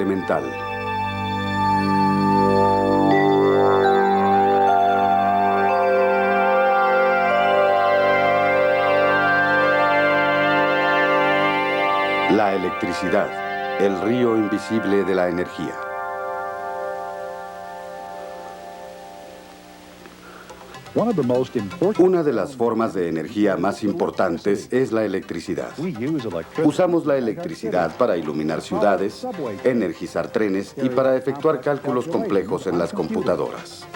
elemental. La electricidad, el río invisible de la energía. Una de las formas de energía más importantes es la electricidad. Usamos la electricidad para iluminar ciudades, energizar trenes y para efectuar cálculos complejos en las computadoras.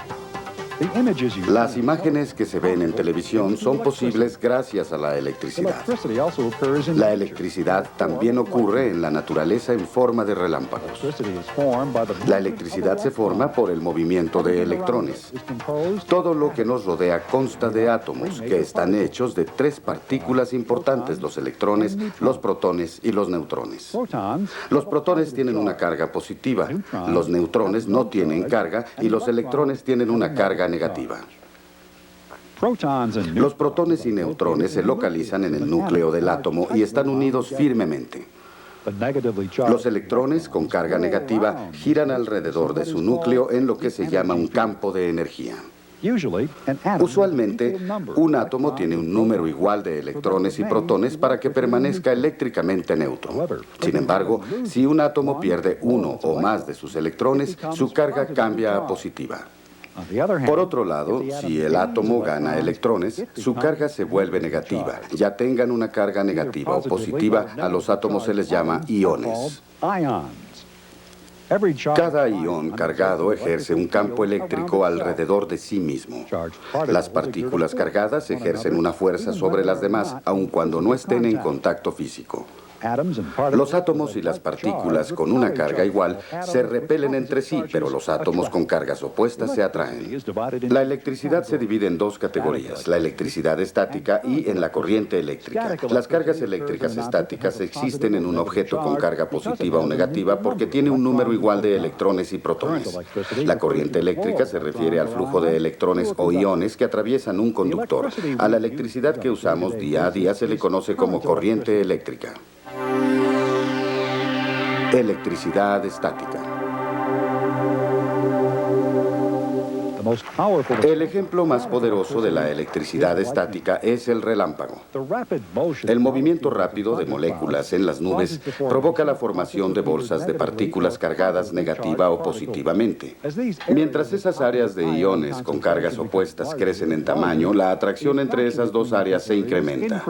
Las imágenes que se ven en televisión son posibles gracias a la electricidad. La electricidad también ocurre en la naturaleza en forma de relámpagos. La electricidad se forma por el movimiento de electrones. Todo lo que nos rodea consta de átomos que están hechos de tres partículas importantes: los electrones, los protones y los neutrones. Los protones tienen una carga positiva, los neutrones no tienen carga y los electrones tienen una carga negativa. Los protones y neutrones se localizan en el núcleo del átomo y están unidos firmemente. Los electrones con carga negativa giran alrededor de su núcleo en lo que se llama un campo de energía. Usualmente, un átomo tiene un número igual de electrones y protones para que permanezca eléctricamente neutro. Sin embargo, si un átomo pierde uno o más de sus electrones, su carga cambia a positiva. Por otro lado, si el átomo gana electrones, su carga se vuelve negativa. Ya tengan una carga negativa o positiva, a los átomos se les llama iones. Cada ion cargado ejerce un campo eléctrico alrededor de sí mismo. Las partículas cargadas ejercen una fuerza sobre las demás, aun cuando no estén en contacto físico. Los átomos y las partículas con una carga igual se repelen entre sí, pero los átomos con cargas opuestas se atraen. La electricidad se divide en dos categorías: la electricidad estática y en la corriente eléctrica. Las cargas eléctricas estáticas existen en un objeto con carga positiva o negativa porque tiene un número igual de electrones y protones. La corriente eléctrica se refiere al flujo de electrones o iones que atraviesan un conductor. A la electricidad que usamos día a día se le conoce como corriente eléctrica. Electricidad estática. El ejemplo más poderoso de la electricidad estática es el relámpago. El movimiento rápido de moléculas en las nubes provoca la formación de bolsas de partículas cargadas negativa o positivamente. Mientras esas áreas de iones con cargas opuestas crecen en tamaño, la atracción entre esas dos áreas se incrementa.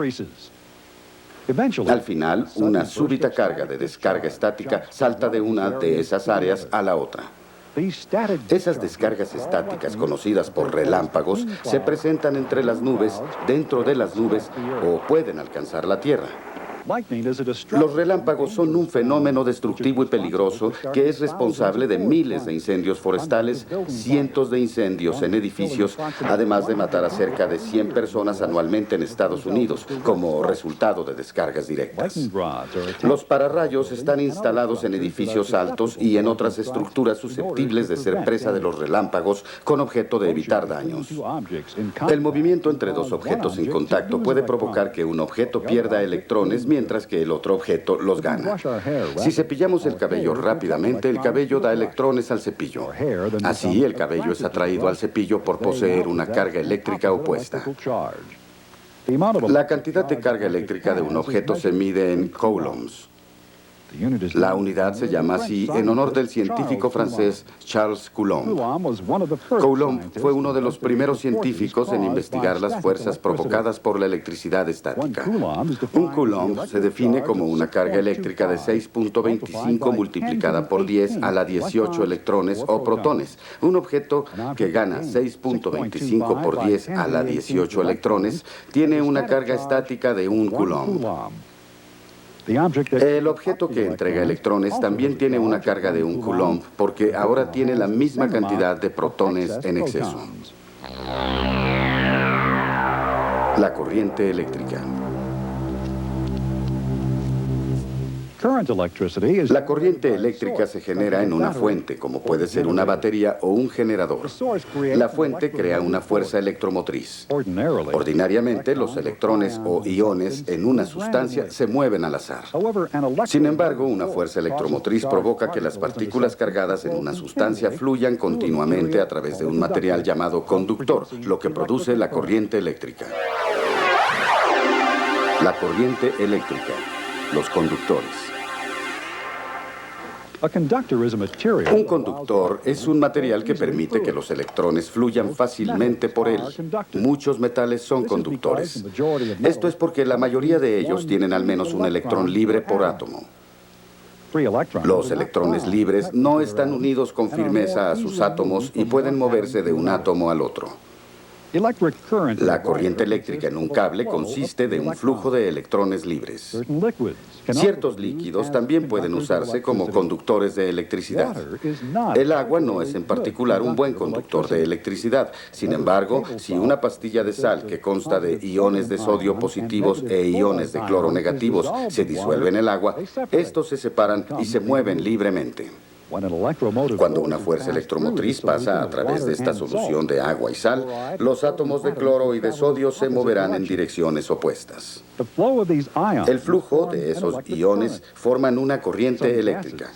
Al final, una súbita carga de descarga estática salta de una de esas áreas a la otra. Esas descargas estáticas, conocidas por relámpagos, se presentan entre las nubes, dentro de las nubes o pueden alcanzar la Tierra. Los relámpagos son un fenómeno destructivo y peligroso que es responsable de miles de incendios forestales, cientos de incendios en edificios, además de matar a cerca de 100 personas anualmente en Estados Unidos, como resultado de descargas directas. Los pararrayos están instalados en edificios altos y en otras estructuras susceptibles de ser presa de los relámpagos con objeto de evitar daños. El movimiento entre dos objetos en contacto puede provocar que un objeto pierda electrones mientras que el otro objeto los gana. Si cepillamos el cabello rápidamente, el cabello da electrones al cepillo. Así, el cabello es atraído al cepillo por poseer una carga eléctrica opuesta. La cantidad de carga eléctrica de un objeto se mide en coulombs. La unidad se llama así en honor del científico francés Charles Coulomb. Coulomb fue uno de los primeros científicos en investigar las fuerzas provocadas por la electricidad estática. Un coulomb se define como una carga eléctrica de 6.25 multiplicada por 10 a la 18 electrones o protones. Un objeto que gana 6.25 por 10 a la 18 electrones tiene una carga estática de 1 coulomb. El objeto que entrega electrones también tiene una carga de 1 coulomb porque ahora tiene la misma cantidad de protones en exceso. La corriente eléctrica. La corriente eléctrica se genera en una fuente, como puede ser una batería o un generador. La fuente crea una fuerza electromotriz. Ordinariamente, los electrones o iones en una sustancia se mueven al azar. Sin embargo, una fuerza electromotriz provoca que las partículas cargadas en una sustancia fluyan continuamente a través de un material llamado conductor, lo que produce la corriente eléctrica. La corriente eléctrica. Los conductores. Un conductor es un material que permite que los electrones fluyan fácilmente por él. Muchos metales son conductores. Esto es porque la mayoría de ellos tienen al menos un electrón libre por átomo. Los electrones libres no están unidos con firmeza a sus átomos y pueden moverse de un átomo al otro. La corriente eléctrica en un cable consiste de un flujo de electrones libres. Ciertos líquidos también pueden usarse como conductores de electricidad. El agua no es en particular un buen conductor de electricidad. Sin embargo, si una pastilla de sal que consta de iones de sodio positivos e iones de cloro negativos se disuelve en el agua, estos se separan y se mueven libremente. Cuando una fuerza electromotriz pasa a través de esta solución de agua y sal, los átomos de cloro y de sodio se moverán en direcciones opuestas. El flujo de esos iones forman una corriente eléctrica.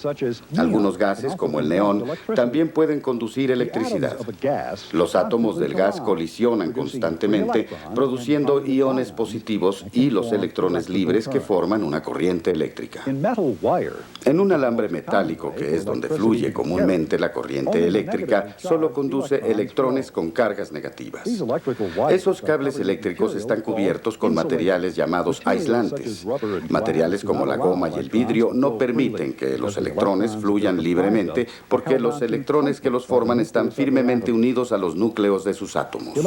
Algunos gases, como el neón, también pueden conducir electricidad. Los átomos del gas colisionan constantemente, produciendo iones positivos y los electrones libres que forman una corriente eléctrica. En un alambre metálico, que es donde fluye comúnmente la corriente eléctrica, solo conduce electrones con cargas negativas. Esos cables eléctricos están cubiertos con materiales llamados aislantes. Materiales como la goma y el vidrio no permiten que los electrones fluyan libremente porque los electrones que los forman están firmemente unidos a los núcleos de sus átomos.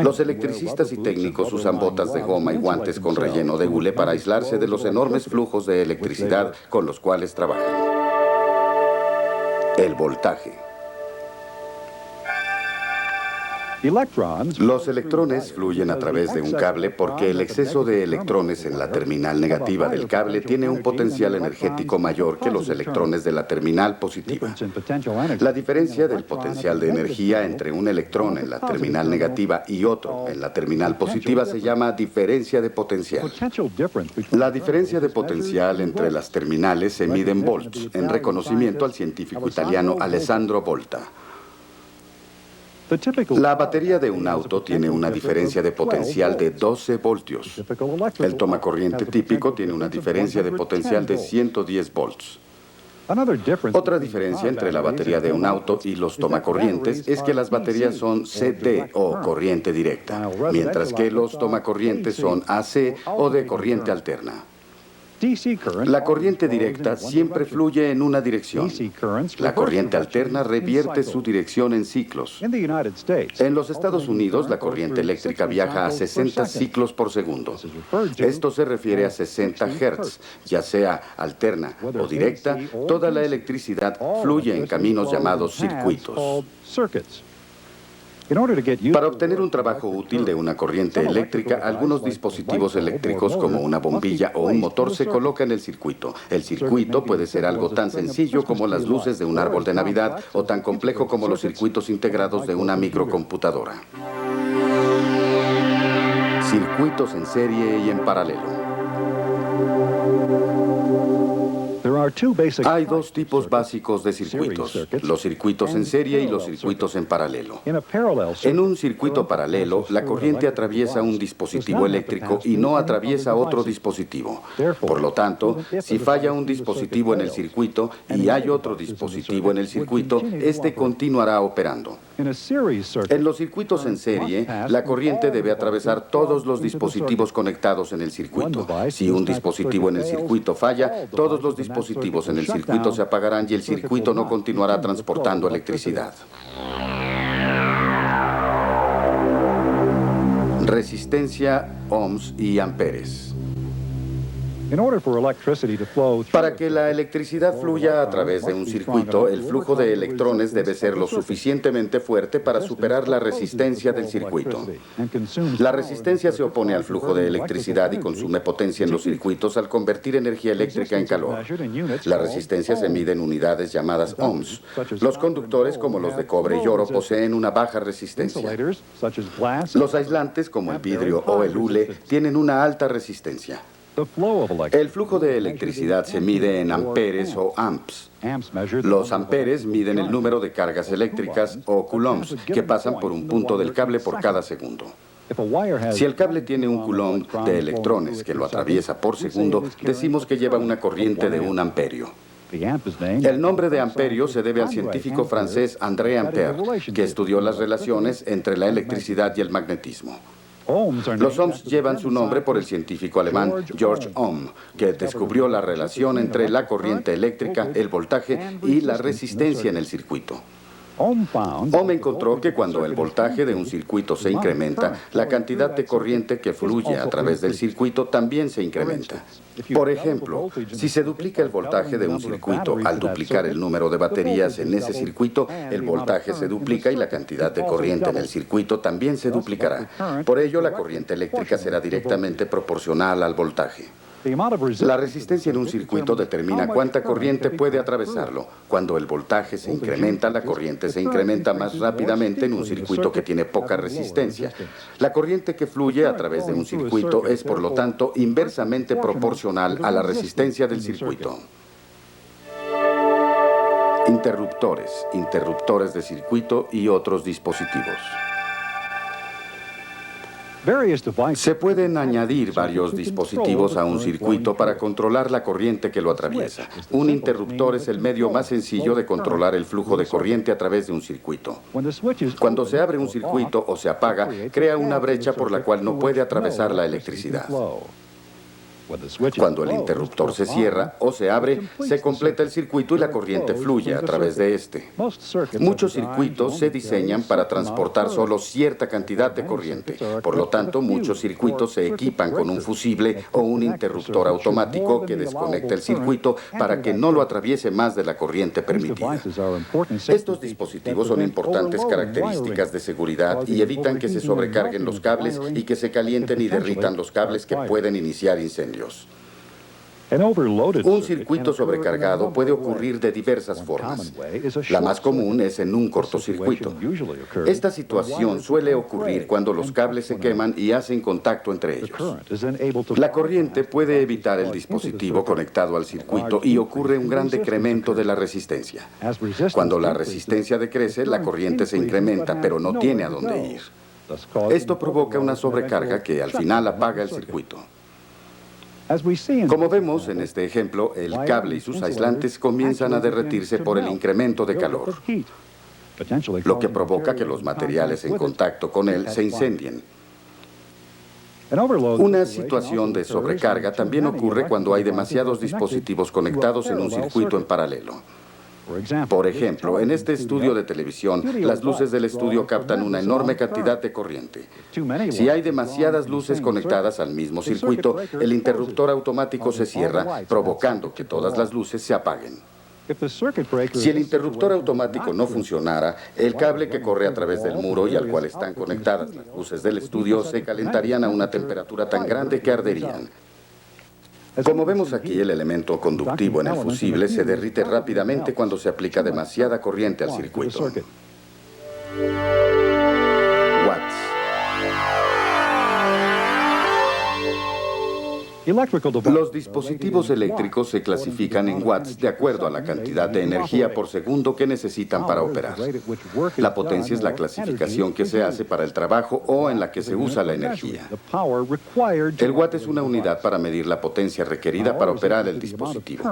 Los electricistas y técnicos usan botas de goma y guantes con relleno de hule para aislarse de los enormes flujos de electricidad con los cuales trabajan. El voltaje. Los electrones fluyen a través de un cable porque el exceso de electrones en la terminal negativa del cable tiene un potencial energético mayor que los electrones de la terminal positiva. La diferencia del potencial de energía entre un electrón en la terminal negativa y otro en la terminal positiva se llama diferencia de potencial. La diferencia de potencial entre las terminales se mide en volts, en reconocimiento al científico italiano Alessandro Volta. La batería de un auto tiene una diferencia de potencial de 12 voltios. El tomacorriente típico tiene una diferencia de potencial de 110 volts. Otra diferencia entre la batería de un auto y los tomacorrientes es que las baterías son CD o corriente directa, mientras que los tomacorrientes son AC o de corriente alterna. La corriente directa siempre fluye en una dirección. La corriente alterna revierte su dirección en ciclos. En los Estados Unidos, la corriente eléctrica viaja a 60 ciclos por segundo. Esto se refiere a 60 Hz. Ya sea alterna o directa, toda la electricidad fluye en caminos llamados circuitos. Para obtener un trabajo útil de una corriente eléctrica, algunos dispositivos eléctricos como una bombilla o un motor se colocan en el circuito. El circuito puede ser algo tan sencillo como las luces de un árbol de Navidad o tan complejo como los circuitos integrados de una microcomputadora. Circuitos en serie y en paralelo. Hay dos tipos básicos de circuitos, los circuitos en serie y los circuitos en paralelo. En un circuito paralelo, la corriente atraviesa un dispositivo eléctrico y no atraviesa otro dispositivo. Por lo tanto, si falla un dispositivo en el circuito y hay otro dispositivo en el circuito, este continuará operando. En los circuitos en serie, la corriente debe atravesar todos los dispositivos conectados en el circuito. Si un dispositivo en el circuito falla, todos los dispositivos en el circuito se apagarán y el circuito no continuará transportando electricidad. Resistencia, ohms y amperes. Para que la electricidad fluya a través de un circuito, el flujo de electrones debe ser lo suficientemente fuerte para superar la resistencia del circuito. La resistencia se opone al flujo de electricidad y consume potencia en los circuitos al convertir energía eléctrica en calor. La resistencia se mide en unidades llamadas ohms. Los conductores, como los de cobre y oro, poseen una baja resistencia. Los aislantes, como el vidrio o el hule, tienen una alta resistencia. El flujo de electricidad se mide en amperes o amps. Los amperes miden el número de cargas eléctricas o coulombs que pasan por un punto del cable por cada segundo. Si el cable tiene un coulomb de electrones que lo atraviesa por segundo, decimos que lleva una corriente de 1 amperio. El nombre de amperio se debe al científico francés André Ampère, que estudió las relaciones entre la electricidad y el magnetismo. Los ohms llevan su nombre por el científico alemán George Ohm, que descubrió la relación entre la corriente eléctrica, el voltaje y la resistencia en el circuito. Ohm encontró que cuando el voltaje de un circuito se incrementa, la cantidad de corriente que fluye a través del circuito también se incrementa. Por ejemplo, si se duplica el voltaje de un circuito al duplicar el número de baterías en ese circuito, el voltaje se duplica y la cantidad de corriente en el circuito también se duplicará. Por ello, la corriente eléctrica será directamente proporcional al voltaje. La resistencia en un circuito determina cuánta corriente puede atravesarlo. Cuando el voltaje se incrementa, la corriente se incrementa más rápidamente en un circuito que tiene poca resistencia. La corriente que fluye a través de un circuito es, por lo tanto, inversamente proporcional a la resistencia del circuito. Interruptores de circuito y otros dispositivos. Se pueden añadir varios dispositivos a un circuito para controlar la corriente que lo atraviesa. Un interruptor es el medio más sencillo de controlar el flujo de corriente a través de un circuito. Cuando se abre un circuito o se apaga, crea una brecha por la cual no puede atravesar la electricidad. Cuando el interruptor se cierra o se abre, se completa el circuito y la corriente fluye a través de este. Muchos circuitos se diseñan para transportar solo cierta cantidad de corriente. Por lo tanto, muchos circuitos se equipan con un fusible o un interruptor automático que desconecta el circuito para que no lo atraviese más de la corriente permitida. Estos dispositivos son importantes características de seguridad y evitan que se sobrecarguen los cables y que se calienten y derritan los cables que pueden iniciar incendios. Un circuito sobrecargado puede ocurrir de diversas formas. La más común es en un cortocircuito. Esta situación suele ocurrir cuando los cables se queman y hacen contacto entre ellos. La corriente puede evitar el dispositivo conectado al circuito y ocurre un gran decremento de la resistencia. Cuando la resistencia decrece, la corriente se incrementa, pero no tiene a dónde ir. Esto provoca una sobrecarga que al final apaga el circuito. Como vemos en este ejemplo, el cable y sus aislantes comienzan a derretirse por el incremento de calor, lo que provoca que los materiales en contacto con él se incendien. Una situación de sobrecarga también ocurre cuando hay demasiados dispositivos conectados en un circuito en paralelo. Por ejemplo, en este estudio de televisión, las luces del estudio captan una enorme cantidad de corriente. Si hay demasiadas luces conectadas al mismo circuito, el interruptor automático se cierra, provocando que todas las luces se apaguen. Si el interruptor automático no funcionara, el cable que corre a través del muro y al cual están conectadas las luces del estudio se calentarían a una temperatura tan grande que arderían. Como vemos aquí, el elemento conductivo en el fusible se derrite rápidamente cuando se aplica demasiada corriente al circuito. Watts. Los dispositivos eléctricos se clasifican en watts de acuerdo a la cantidad de energía por segundo que necesitan para operar. La potencia es la clasificación que se hace para el trabajo o en la que se usa la energía. El watt es una unidad para medir la potencia requerida para operar el dispositivo.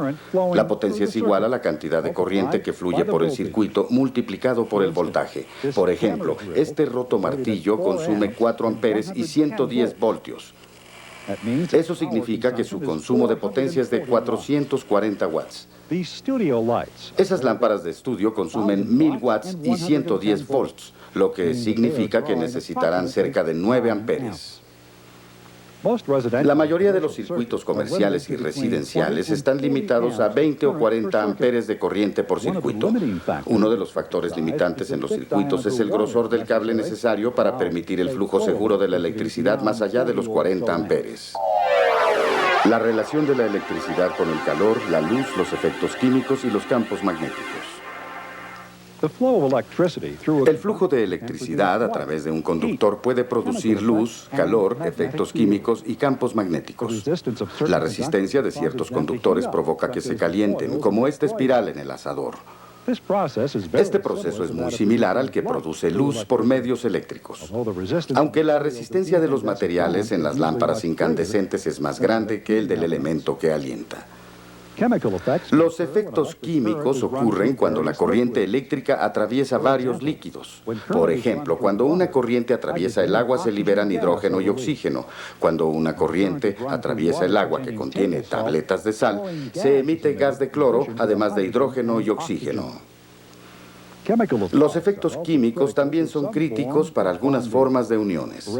La potencia es igual a la cantidad de corriente que fluye por el circuito multiplicado por el voltaje. Por ejemplo, este roto martillo consume 4 amperes y 110 voltios. Eso significa que su consumo de potencia es de 440 watts. Esas lámparas de estudio consumen 1000 watts y 110 volts, lo que significa que necesitarán cerca de 9 amperes. La mayoría de los circuitos comerciales y residenciales están limitados a 20 o 40 amperes de corriente por circuito. Uno de los factores limitantes en los circuitos es el grosor del cable necesario para permitir el flujo seguro de la electricidad más allá de los 40 amperes. La relación de la electricidad con el calor, la luz, los efectos químicos y los campos magnéticos. El flujo de electricidad a través de un conductor puede producir luz, calor, efectos químicos y campos magnéticos. La resistencia de ciertos conductores provoca que se calienten, como esta espiral en el asador. Este proceso es muy similar al que produce luz por medios eléctricos. Aunque la resistencia de los materiales en las lámparas incandescentes es más grande que el del elemento que alienta. Los efectos químicos ocurren cuando la corriente eléctrica atraviesa varios líquidos. Por ejemplo, cuando una corriente atraviesa el agua se liberan hidrógeno y oxígeno. Cuando una corriente atraviesa el agua que contiene tabletas de sal, se emite gas de cloro, además de hidrógeno y oxígeno. Los efectos químicos también son críticos para algunas formas de uniones.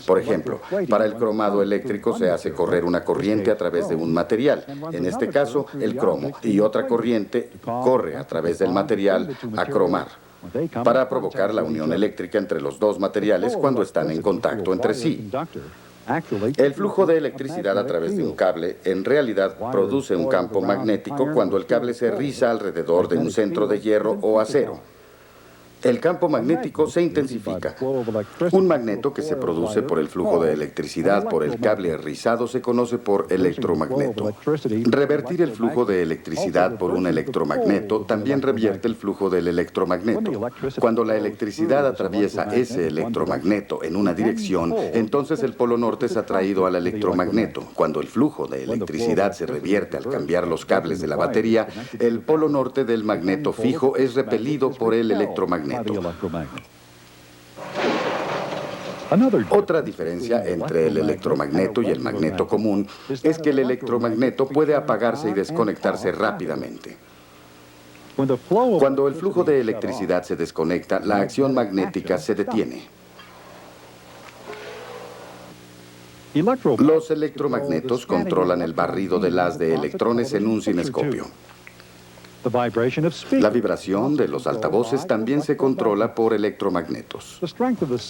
Por ejemplo, para el cromado eléctrico se hace correr una corriente a través de un material, en este caso el cromo, y otra corriente corre a través del material a cromar, para provocar la unión eléctrica entre los dos materiales cuando están en contacto entre sí. El flujo de electricidad a través de un cable en realidad produce un campo magnético cuando el cable se riza alrededor de un centro de hierro o acero. El campo magnético se intensifica. Un magneto que se produce por el flujo de electricidad por el cable rizado se conoce por electromagneto. Revertir el flujo de electricidad por un electromagneto también revierte el flujo del electromagneto. Cuando la electricidad atraviesa ese electromagneto en una dirección, entonces el polo norte es atraído al electromagneto. Cuando el flujo de electricidad se revierte al cambiar los cables de la batería, el polo norte del magneto fijo es repelido por el electromagneto. Otra diferencia entre el electromagneto y el magneto común es que el electromagneto puede apagarse y desconectarse rápidamente. Cuando el flujo de electricidad se desconecta, la acción magnética se detiene. Los electromagnetos controlan el barrido del haz de electrones en un cinescopio. La vibración de los altavoces también se controla por electromagnetos.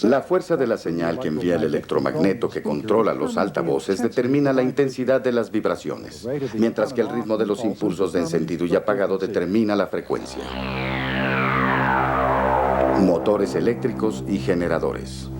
La fuerza de la señal que envía el electromagneto que controla los altavoces determina la intensidad de las vibraciones, mientras que el ritmo de los impulsos de encendido y apagado determina la frecuencia. Motores eléctricos y generadores.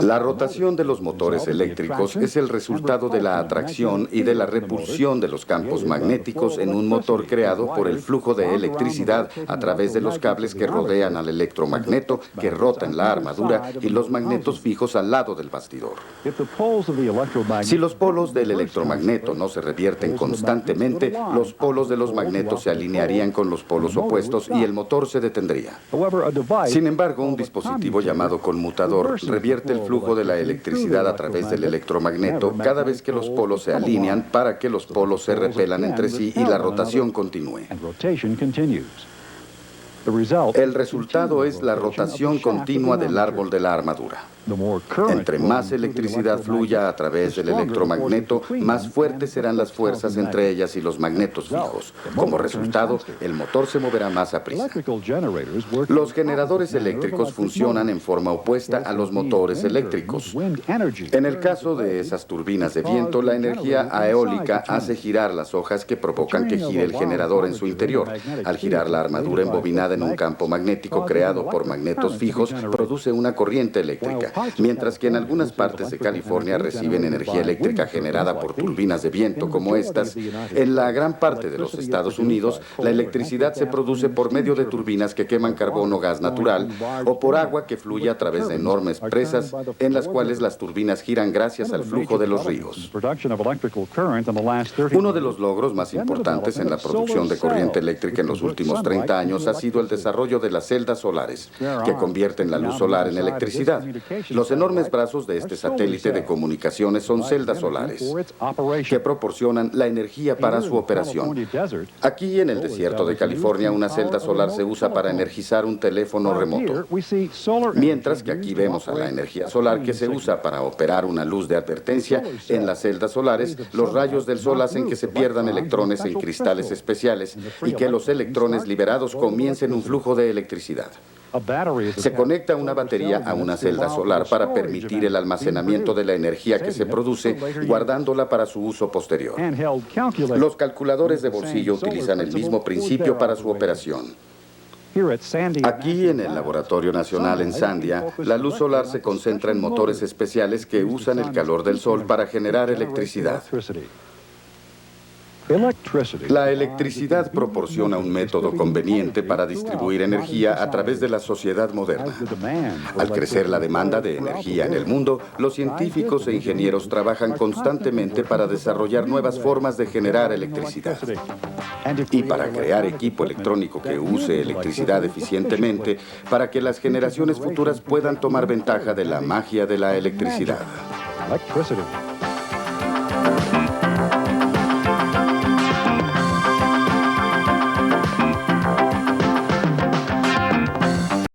La rotación de los motores eléctricos es el resultado de la atracción y de la repulsión de los campos magnéticos en un motor creado por el flujo de electricidad a través de los cables que rodean al electromagneto que rota en la armadura y los magnetos fijos al lado del bastidor. Si los polos del electromagneto no se revierten constantemente, los polos de los magnetos se alinearían con los polos opuestos y el motor se detendría. Sin embargo, un dispositivo llamado conmutador revierte el flujo de la electricidad a través del electromagneto cada vez que los polos se alinean para que los polos se repelan entre sí y la rotación continúe. El resultado es la rotación continua del árbol de la armadura. Entre más electricidad fluya a través del electromagneto, más fuertes serán las fuerzas entre ellas y los magnetos fijos. Como resultado, el motor se moverá más a prisa. Los generadores eléctricos funcionan en forma opuesta a los motores eléctricos. En el caso de esas turbinas de viento, la energía eólica hace girar las hojas que provocan que gire el generador en su interior. Al girar la armadura embobinada en un campo magnético creado por magnetos fijos, produce una corriente eléctrica. Mientras que en algunas partes de California reciben energía eléctrica generada por turbinas de viento como estas, en la gran parte de los Estados Unidos, la electricidad se produce por medio de turbinas que queman carbón o gas natural o por agua que fluye a través de enormes presas en las cuales las turbinas giran gracias al flujo de los ríos. Uno de los logros más importantes en la producción de corriente eléctrica en los últimos 30 años ha sido el desarrollo de las celdas solares, que convierten la luz solar en electricidad. Los enormes brazos de este satélite de comunicaciones son celdas solares, que proporcionan la energía para su operación. Aquí en el desierto de California, una celda solar se usa para energizar un teléfono remoto, mientras que aquí vemos a la energía solar que se usa para operar una luz de advertencia. En las celdas solares, los rayos del sol hacen que se pierdan electrones en cristales especiales y que los electrones liberados comiencen un flujo de electricidad. Se conecta una batería a una celda solar para permitir el almacenamiento de la energía que se produce, guardándola para su uso posterior. Los calculadores de bolsillo utilizan el mismo principio para su operación. Aquí en el Laboratorio Nacional en Sandia, la luz solar se concentra en motores especiales que usan el calor del sol para generar electricidad. La electricidad proporciona un método conveniente para distribuir energía a través de la sociedad moderna. Al crecer la demanda de energía en el mundo, los científicos e ingenieros trabajan constantemente para desarrollar nuevas formas de generar electricidad. Y para crear equipo electrónico que use electricidad eficientemente, para que las generaciones futuras puedan tomar ventaja de la magia de la electricidad.